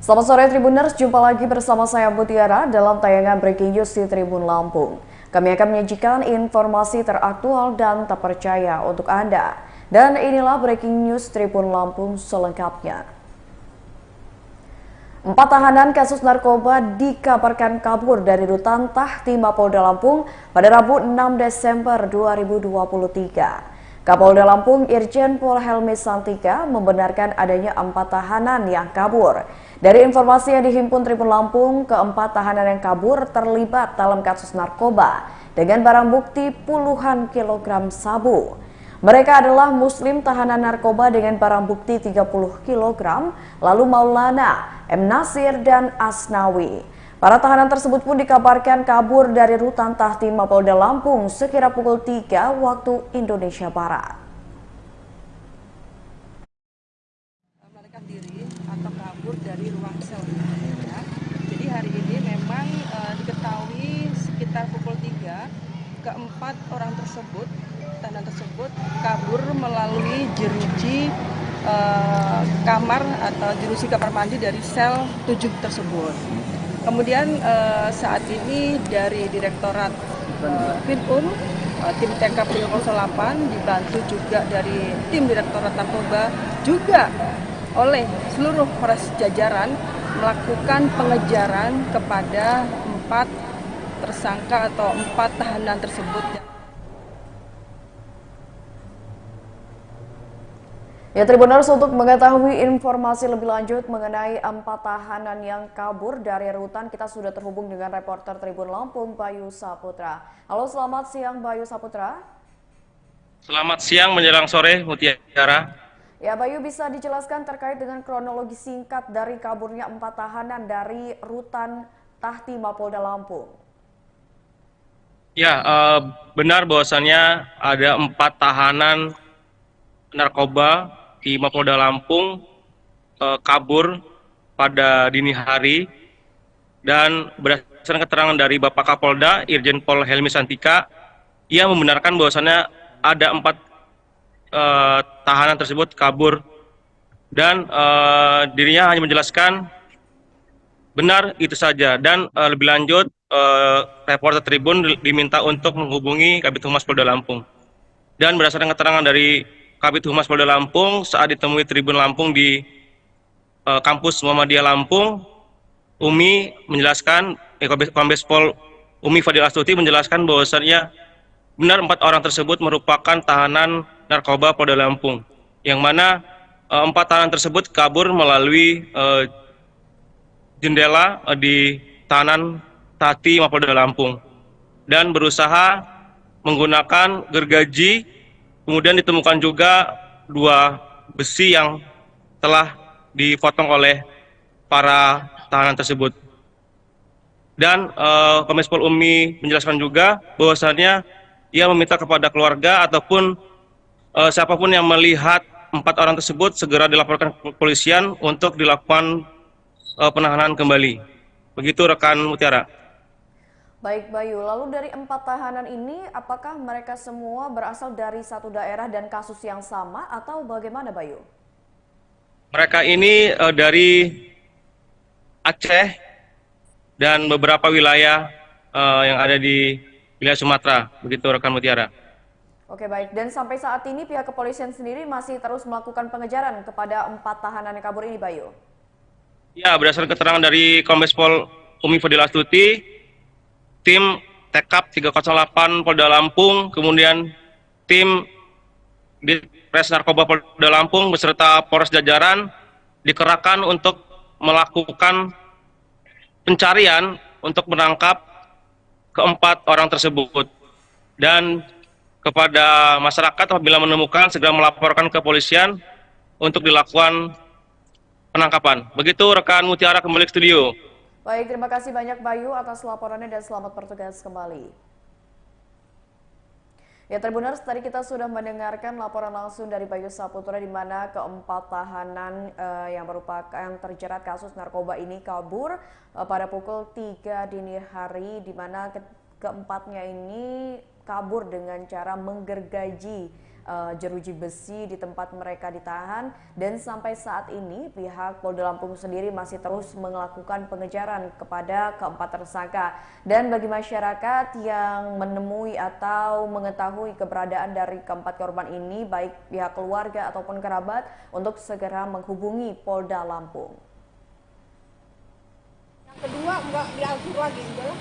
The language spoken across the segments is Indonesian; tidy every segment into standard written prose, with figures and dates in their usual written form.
Selamat sore Tribuners, jumpa lagi bersama saya Mutiara dalam tayangan Breaking News di Tribun Lampung. Kami akan menyajikan informasi teraktual dan terpercaya untuk Anda. Dan inilah Breaking News Tribun Lampung selengkapnya. 4 tahanan kasus narkoba dikabarkan kabur dari rutan Tahti Mapolda Lampung pada Rabu 6 Desember 2023. Kapolda Lampung Irjen Pol Helmi Santika membenarkan adanya 4 tahanan yang kabur. Dari informasi yang dihimpun Tribun Lampung, keempat tahanan yang kabur terlibat dalam kasus narkoba dengan barang bukti puluhan kilogram sabu. Mereka adalah Muslim tahanan narkoba dengan barang bukti 30 kilogram, lalu Maulana, M. Nasir, dan Asnawi. Para tahanan tersebut pun dikabarkan kabur dari rutan Tahti Mapolda Lampung sekira pukul 3 waktu Indonesia Barat. Melarikan diri atau kabur dari ruang sel. Ya. Jadi hari ini memang diketahui sekitar pukul 3 keempat orang tersebut, tahanan tersebut kabur melalui jeruji kamar atau jeruji kamar mandi dari sel 7 tersebut. Kemudian saat ini dari Direktorat Finum, tim TK 308 dibantu juga dari tim Direktorat Narkoba juga oleh seluruh Polres jajaran melakukan pengejaran kepada 4 tersangka atau 4 tahanan tersebut. Ya Tribuners, untuk mengetahui informasi lebih lanjut mengenai 4 tahanan yang kabur dari rutan, kita sudah terhubung dengan reporter Tribun Lampung Bayu Saputra. Halo, selamat siang Bayu Saputra. Selamat siang menjelang sore Mutiara. Ya Bayu, bisa dijelaskan terkait dengan kronologi singkat dari kaburnya 4 tahanan dari rutan Tahti Mapolda Lampung. Ya, benar bahwasannya ada 4 tahanan narkoba di Mapolda Lampung kabur pada dini hari, dan berdasarkan keterangan dari Bapak Kapolda Irjen Pol Helmi Santika, ia membenarkan bahwasannya ada 4 tahanan tersebut kabur, dan dirinya hanya menjelaskan benar itu saja. Dan lebih lanjut, reporter Tribun diminta untuk menghubungi Kabid Humas Polda Lampung. Dan berdasarkan keterangan dari Kabid Humas Polda Lampung saat ditemui Tribun Lampung di kampus Muhammadiyah Lampung, Umi menjelaskan, Kombes Pol Umi Fadil Astuti menjelaskan bahwasannya benar 4 orang tersebut merupakan tahanan narkoba Polda Lampung, yang mana 4 tahanan tersebut kabur melalui jendela di tahanan Tahti Mapolda Lampung dan berusaha menggunakan gergaji. Kemudian ditemukan juga 2 besi yang telah dipotong oleh para tahanan tersebut. Dan Kombes Pol Umi menjelaskan juga bahwasannya ia meminta kepada keluarga ataupun siapapun yang melihat 4 orang tersebut segera dilaporkan ke kepolisian untuk dilakukan penahanan kembali. Begitu rekan Mutiara. Baik Bayu, lalu dari 4 tahanan ini apakah mereka semua berasal dari satu daerah dan kasus yang sama atau bagaimana Bayu? Mereka ini dari Aceh dan beberapa wilayah yang ada di wilayah Sumatera. Begitu rekan Mutiara. Oke baik, dan sampai saat ini pihak kepolisian sendiri masih terus melakukan pengejaran kepada 4 tahanan yang kabur ini Bayu? Ya, berdasarkan keterangan dari Kombes Pol Umi Fadil Astuti, tim TK 308 Polda Lampung, kemudian tim Ditres Narkoba Polda Lampung beserta Polres jajaran dikerahkan untuk melakukan pencarian untuk menangkap keempat orang tersebut. Dan kepada masyarakat apabila menemukan segera melaporkan ke kepolisian untuk dilakukan penangkapan. Begitu rekan Mutiara, kembali ke studio. Baik, terima kasih banyak Bayu atas laporannya dan selamat bertugas kembali. Ya Tribuners, tadi kita sudah mendengarkan laporan langsung dari Bayu Saputra di mana keempat tahanan yang merupakan terjerat kasus narkoba ini kabur pada pukul 3 dini hari, di mana keempatnya ini kabur dengan cara menggergaji jeruji besi di tempat mereka ditahan, dan sampai saat ini pihak Polda Lampung sendiri masih terus melakukan pengejaran kepada keempat tersangka. Dan bagi masyarakat yang menemui atau mengetahui keberadaan dari keempat korban ini, baik pihak keluarga ataupun kerabat, untuk segera menghubungi Polda Lampung. Yang kedua enggak diatur lagi, enggak.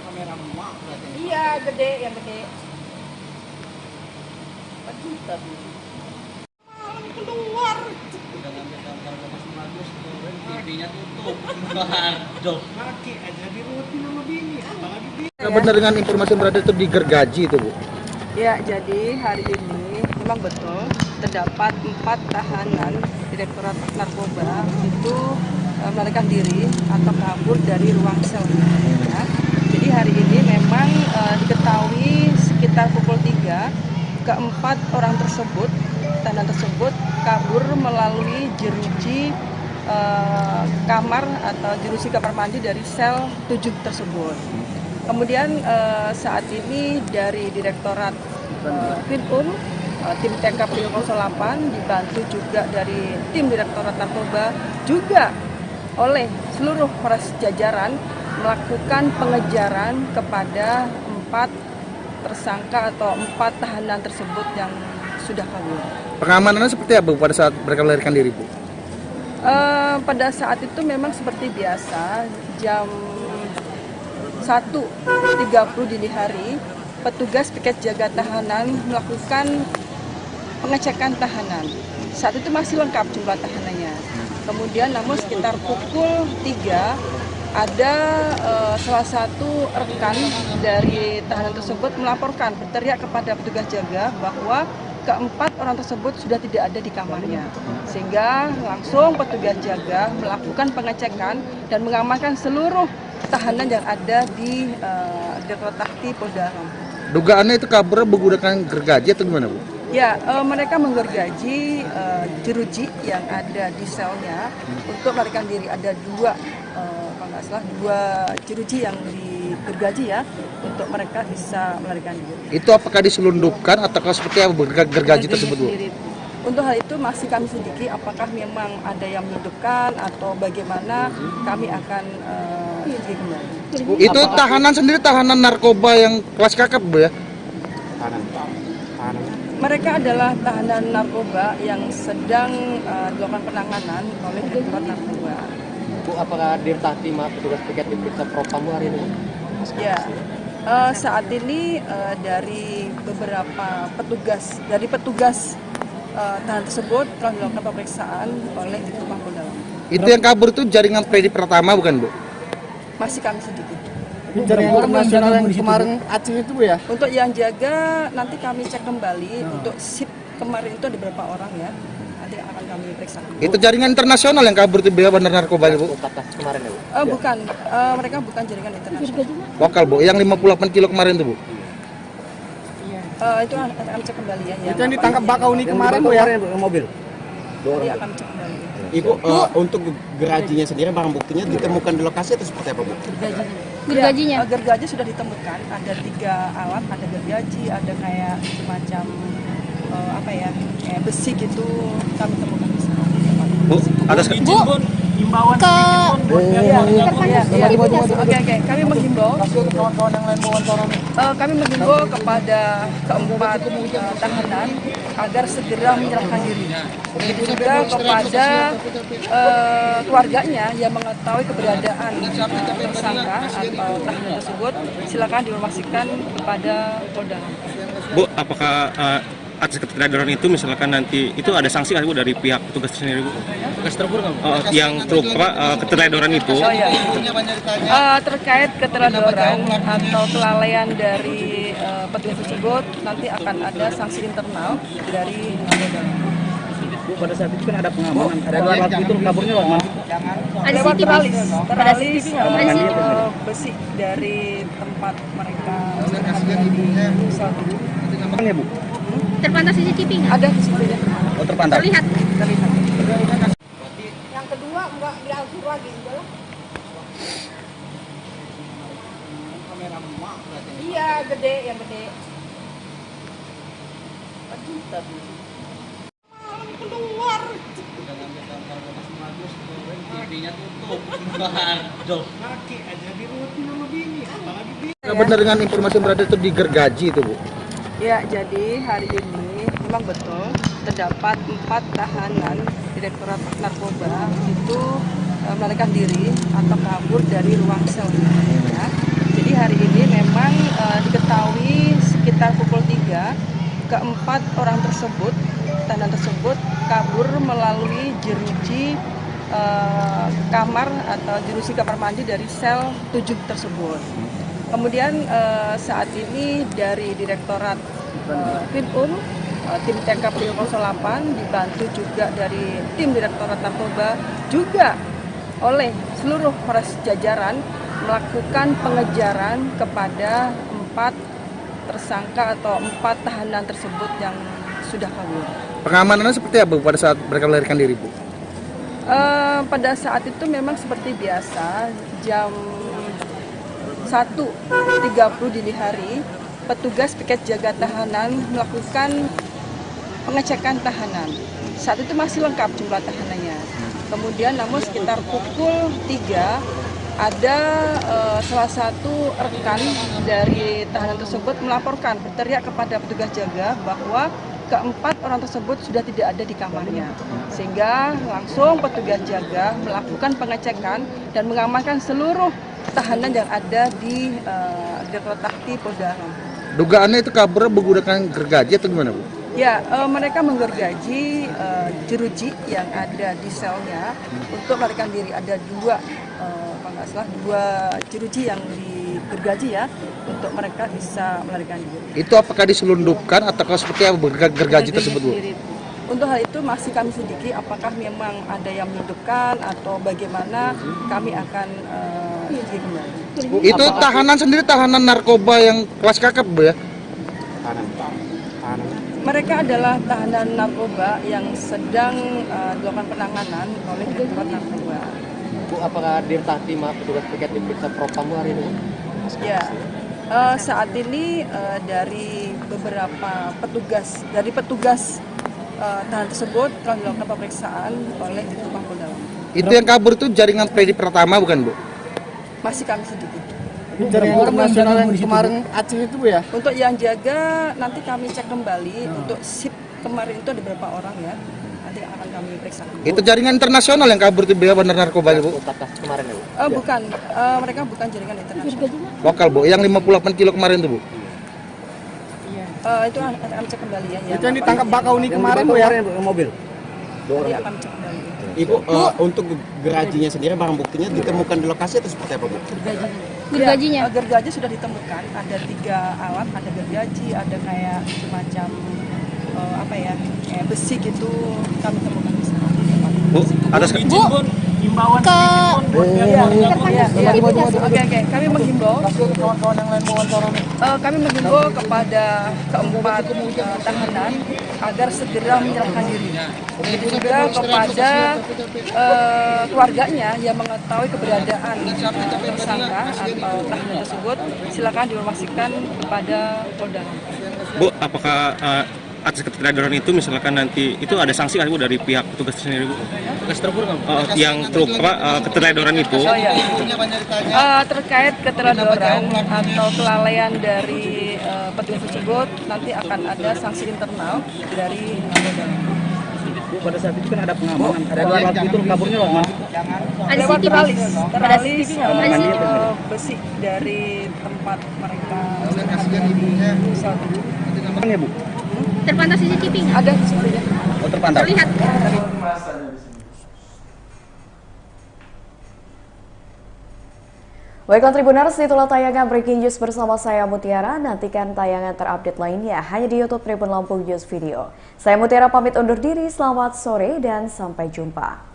Kamera emak berarti. Iya, gede, yang gede. Juta tuh. Malam keluar. Udah ngambil gambar bagus-bagus tuh, TV-nya tutup. Waduh. Laki aja di rutin sama bini, apalagi bini. Benar dengan informasi yang berada itu di Gergaji itu, Bu? Ya, jadi hari ini memang betul terdapat 4 tahanan Direktorat Narkoba itu melarikan diri atau kabur dari ruang sel. Ya. Jadi hari ini memang diketahui sekitar pukul 3 keempat orang tersebut, tahanan tersebut kabur melalui jeruji kamar atau jeruji kamar mandi dari sel 7 tersebut. Kemudian saat ini dari Direktorat Krimpun, tim TK Polda 08 dibantu juga dari tim Direktorat Narkoba juga oleh seluruh Polres jajaran melakukan pengejaran kepada 4 tersangka atau 4 tahanan tersebut yang sudah kabur. Pengamanannya seperti apa, Bu, pada saat mereka melarikan diri, Bu? Pada saat itu memang seperti biasa, jam 1.30 dini hari, petugas piket jaga tahanan melakukan pengecekan tahanan. Saat itu masih lengkap jumlah tahanannya. Kemudian namun sekitar pukul 3 ada salah satu rekan dari tahanan tersebut melaporkan, berteriak kepada petugas jaga bahwa keempat orang tersebut sudah tidak ada di kamarnya. Sehingga langsung petugas jaga melakukan pengecekan dan mengamankan seluruh tahanan yang ada di Direktorat Takti Polda Lampung. Dugaannya itu kabur menggunakan gergaji atau gimana, Bu? Ya, mereka menggergaji jeruji yang ada di selnya untuk melarikan diri. Ada 2, kalau nggak salah, 2 jeruji yang digergaji ya, untuk mereka bisa melarikan diri. Itu apakah diselundupkan ataukah seperti apa, Bu, gergaji tersebut, Bu? Untuk hal itu masih kami selidiki apakah memang ada yang menyelundupkan atau bagaimana, kami akan selidiki kembali. Itu tahanan sendiri, tahanan narkoba yang kelas kakap, Bu, ya? Tahanan. Mereka adalah tahanan narkoba yang sedang dilakukan penanganan oleh Direktorat Narkoba. Bu, apakah Dirtati petugas piket diperiksa propam hari ini, Bu? Ya, saat ini dari beberapa petugas, tahanan tersebut telah dilakukan pemeriksaan oleh Direktorat Polda Lampung. Itu yang kabur itu jaringan Freddy Pratama, bukan, Bu? Masih kami sedikit. Jaringan internasional yang kemarin Aceh itu, Bu, ya? Untuk yang jaga nanti kami cek kembali. Untuk sip kemarin itu ada berapa orang ya? Nanti akan kami periksa. Itu jaringan internasional yang kabur itu, benar narkoba, Bu? Kemarin ya, Bu? Bukan, mereka bukan jaringan internasional. Lokal, Bu, yang 58 kilo kemarin itu, Bu? Itu akan kami cek kembali ya. Itu yang ditangkap Bakau ini kemarin, Bu, ya? Mobil. Iya, kami cek kembali. Ibu, untuk gerajinya sendiri, barang buktinya ditemukan di lokasi atau seperti apa, Bu? Gergajinya? Gergaji sudah ditemukan, ada 3 alat, ada gergaji, ada kayak semacam kayak besi gitu, kami temukan di sana. Bu, atas Himbauan Oke, kami menghimbau kawan-kawan yang lain wawancara nih. kami menghimbau kepada keempat tahanan agar segera menyerahkan diri. Begitu juga kepada keluarganya yang mengetahui keberadaan tersangka atau tahanan tersebut, silakan diinformasikan kepada Polda. Bu, apakah atas ketidakjelasan itu misalkan nanti itu ada sanksi nggak, Bu, dari pihak petugas sendiri, Bu? Gas terbur nggak, Bu? Yang ketidakjelasan itu Terkait keteladoran atau kelalaian dari petugas tersebut, nanti akan ada sanksi internal dari Polda. Bu, pada saat itu kan ada pengamanan, ada lewat itu kaburnya lewat mana? Ada teralis besi dari tempat mereka di sel 7. Ya, Bu? Terpantau CCTV nggak? Ada CCTV. Oh, terpantau. Terlihat. Yang kedua enggak diatur lagi, enggak lah. Kamera emak berarti. Iya, gede, yang gede. Malam keluar. Udah ngambil gambar lokasi bagus, TV-nya tutup. Waduh. Laki aja di rutin sama bini, apalagi bini. Benar dengan informasi yang berada itu di gergaji itu, Bu? Ya, jadi hari ini memang betul terdapat 4 tahanan Direktorat Narkoba itu melarikan diri atau kabur dari ruang sel. Ya. Jadi hari ini memang diketahui sekitar pukul 3 keempat orang tersebut, tahanan tersebut kabur melalui jeruji kamar atau jeruji kamar mandi dari sel 7 tersebut. Kemudian saat ini dari Direktorat Krim-Un, tim TKP 08 dibantu juga dari tim Direktorat Narkoba juga oleh seluruh Polres jajaran melakukan pengejaran kepada 4 tersangka atau 4 tahanan tersebut yang sudah kabur. Pengamanannya seperti apa, Bu, pada saat mereka melarikan diri, Bu? Pada saat itu memang seperti biasa, jam 1.30 dini hari, petugas piket jaga tahanan melakukan pengecekan tahanan. Saat itu masih lengkap jumlah tahanannya. Kemudian namun sekitar pukul 3 ada salah satu rekan dari tahanan tersebut melaporkan, berteriak kepada petugas jaga bahwa keempat orang tersebut sudah tidak ada di kamarnya. Sehingga langsung petugas jaga melakukan pengecekan dan mengamankan seluruh tahanan yang ada di Direktorat Takti Polda Lampung. Dugaannya itu kabur menggunakan gergaji atau gimana, Bu? Ya, mereka menggergaji jeruji yang ada di selnya untuk melarikan diri. Ada 2, kalau nggak salah 2 jeruji yang digergaji ya, untuk mereka bisa melarikan diri. Itu apakah diselundupkan atau seperti apa gergaji tersebut, Bu? Untuk hal itu masih kami selidiki apakah memang ada yang menyelundupkan atau bagaimana, kami akan selidiki kembali. Itu tahanan sendiri, tahanan narkoba yang kelas kakap, Bu, ya? Mereka adalah tahanan narkoba yang sedang dilakukan penanganan oleh Direktorat Narkoba. Bu, apakah Dirtati petugas piket diperiksa propam hari ini? Ya, saat ini dari beberapa petugas tahanan tersebut telah dilakukan pemeriksaan oleh Direktorat Polda Lampung. Itu yang kabur itu jaringan Freddy Pratama, bukan, Bu? Masih kami sedikit. Jaringan internasional yang kemarin Aceh itu, Bu, ya? Untuk yang jaga nanti kami cek kembali. Untuk sip kemarin itu ada berapa orang ya? Nanti akan kami periksa. Itu jaringan internasional yang kabur itu, ya, benar narkoba, Bu? Kemarin, Bu? Bukan, mereka bukan jaringan internasional. Lokal, Bu. Yang 58 kilo kemarin itu, Bu? Itu akan kami cek kembali ya. Itu yang ditangkap Bakauni kemarin, Bu, ya? Mobil. Nanti akan cek kembali. Ibu, untuk gerajinya sendiri, barang buktinya ditemukan di lokasi atau seperti apa, Bu? Gergajinya? Ya, gergaji sudah ditemukan. Ada 3 alat, ada gergaji, ada kayak semacam kayak besi gitu. Kami temukan di sana. Bu, ada Himbauan Ke Oke. Kami menghimbau. Kami menghimbau kepada keempat tahanan agar segera menyerahkan diri. Begitu juga kepada keluarganya yang mengetahui keberadaan tersangka atau tahanan tersebut, silakan diinformasikan kepada Polda. Bu, apakah atas ketidakjelasan itu misalkan nanti itu ada sanksi kan, Bu, dari pihak petugas sendiri, Bu? Yang ketidakjelasan itu. Oh ya. Terkait keteladoran atau kelalaian dari petugas tersebut, nanti akan ada sanksi internal dari Polda. Bu, pada saat itu kan ada pengamanan, ada 2 waktu itu kaburnya lewat mana? Ada Lewat CCTV? teralis Ada CCTV? besi dari tempat mereka Ya, Bu? Terpantau CCTV nggak? ada sebenarnya. Oh, terpantau. Terlihat. Baiklah Tribuners, itulah tayangan Breaking News bersama saya Mutiara. Nantikan tayangan terupdate lainnya hanya di YouTube Tribun Lampung News Video. Saya Mutiara pamit undur diri, selamat sore dan sampai jumpa.